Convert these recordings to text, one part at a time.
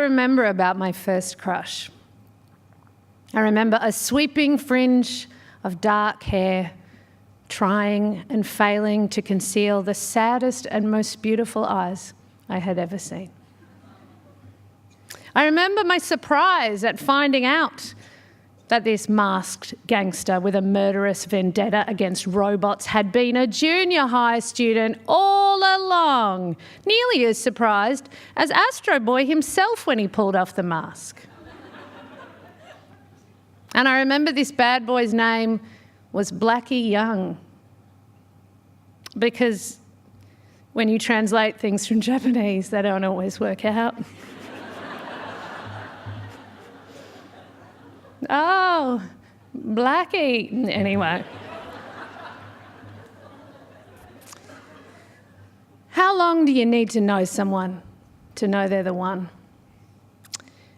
remember about my first crush. I remember a sweeping fringe of dark hair, trying and failing to conceal the saddest and most beautiful eyes I had ever seen. I remember my surprise at finding out that this masked gangster with a murderous vendetta against robots had been a junior high student all along, nearly as surprised as Astro Boy himself when he pulled off the mask. And I remember this bad boy's name was Blackie Young, because when you translate things from Japanese, they don't always work out. Oh, Blackie. Anyway. How long do you need to know someone to know they're the one?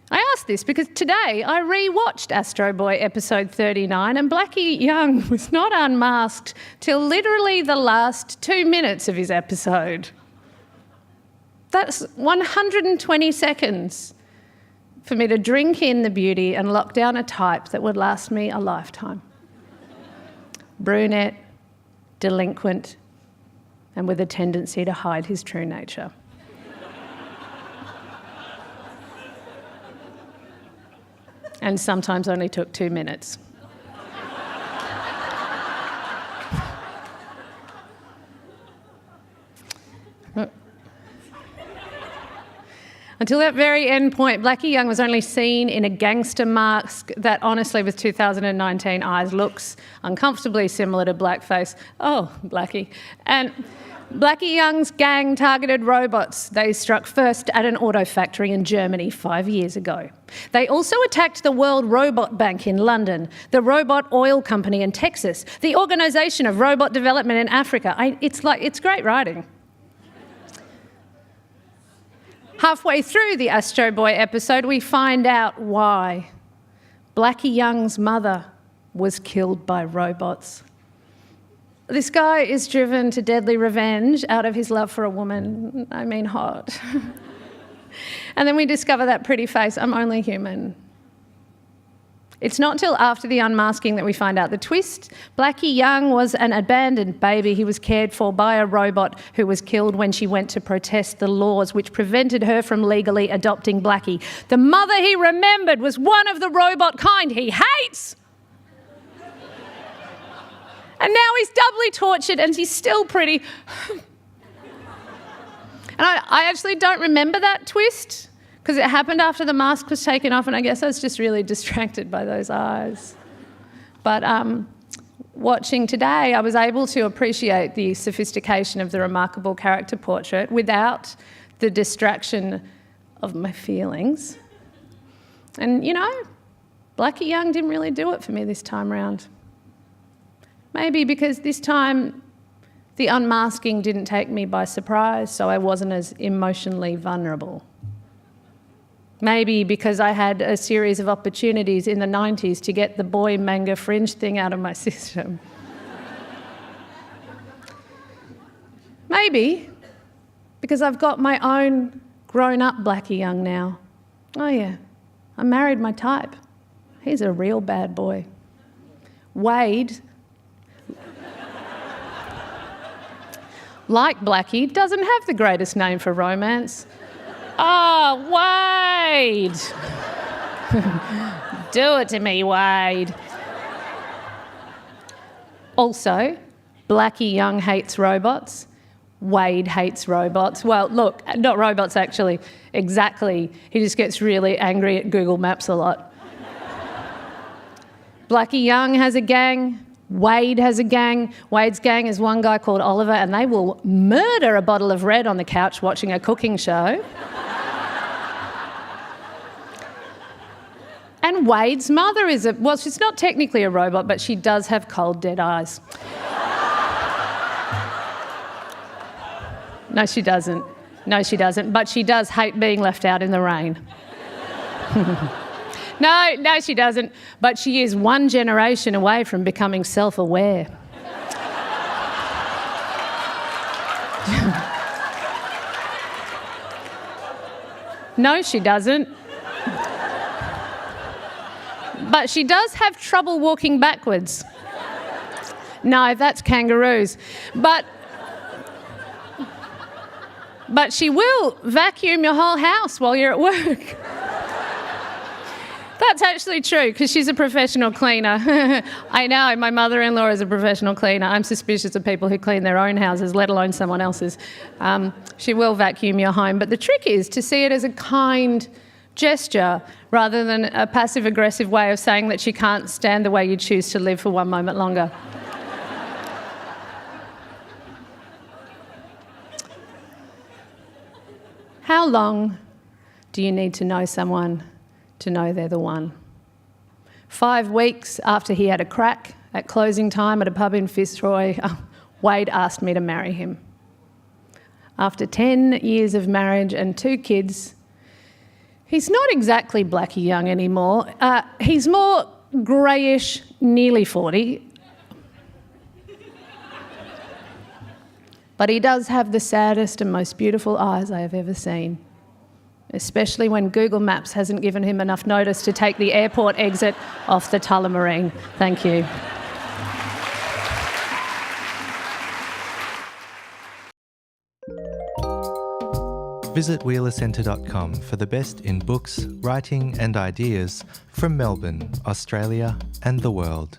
I ask this because today I rewatched Astro Boy episode 39 and Blackie Young was not unmasked till literally the last 2 minutes of his episode. That's 120 seconds for me to drink in the beauty and lock down a type that would last me a lifetime. Brunette, delinquent, and with a tendency to hide his true nature. And sometimes only took 2 minutes. Until that very end point, Blackie Young was only seen in a gangster mask that honestly, with 2019 eyes, looks uncomfortably similar to blackface. Oh, Blackie. And Blackie Young's gang targeted robots. They struck first at an auto factory in Germany 5 years ago. They also attacked the World Robot Bank in London, the Robot Oil Company in Texas, the Organisation of Robot Development in Africa. It's great writing. Halfway through the Astro Boy episode, we find out why Blackie Young's mother was killed by robots. This guy is driven to deadly revenge out of his love for a woman. I mean, hot. And then we discover that pretty face, I'm only human. It's not till after the unmasking that we find out the twist. Blackie Young was an abandoned baby. He was cared for by a robot who was killed when she went to protest the laws which prevented her from legally adopting Blackie. The mother he remembered was one of the robot kind he hates. And now he's doubly tortured and he's still pretty. And I actually don't remember that twist because it happened after the mask was taken off, and I guess I was just really distracted by those eyes. But watching today, I was able to appreciate the sophistication of the remarkable character portrait without the distraction of my feelings. And, you know, Blackie Young didn't really do it for me this time round. Maybe because this time the unmasking didn't take me by surprise, so I wasn't as emotionally vulnerable. Maybe because I had a series of opportunities in the 90s to get the boy manga fringe thing out of my system. Maybe because I've got my own grown-up Blackie Young now. Oh yeah, I married my type. He's a real bad boy. Wade, like Blackie, doesn't have the greatest name for romance. Oh, Wade! Do it to me, Wade. Also, Blackie Young hates robots. Wade hates robots. Well, look, not robots actually, exactly. He just gets really angry at Google Maps a lot. Blackie Young has a gang. Wade has a gang. Wade's gang is one guy called Oliver, and they will murder a bottle of red on the couch watching a cooking show. And Wade's mother is well, she's not technically a robot, but she does have cold, dead eyes. No, she doesn't. No, she doesn't. But she does hate being left out in the rain. No, she doesn't. But she is one generation away from becoming self-aware. No, she doesn't. But she does have trouble walking backwards. No, that's kangaroos. But she will vacuum your whole house while you're at work. That's actually true, because she's a professional cleaner. I know, my mother-in-law is a professional cleaner. I'm suspicious of people who clean their own houses, let alone someone else's. She will vacuum your home. But the trick is to see it as a kind gesture rather than a passive-aggressive way of saying that she can't stand the way you choose to live for one moment longer. How long do you need to know someone to know they're the one? 5 weeks after he had a crack at closing time at a pub in Fitzroy, Wade asked me to marry him. After 10 years of marriage and 2 kids, he's not exactly Blackie Young anymore. He's more greyish, nearly 40. But he does have the saddest and most beautiful eyes I have ever seen, especially when Google Maps hasn't given him enough notice to take the airport exit off the Tullamarine. Thank you. Visit wheelercentre.com for the best in books, writing and ideas from Melbourne, Australia and the world.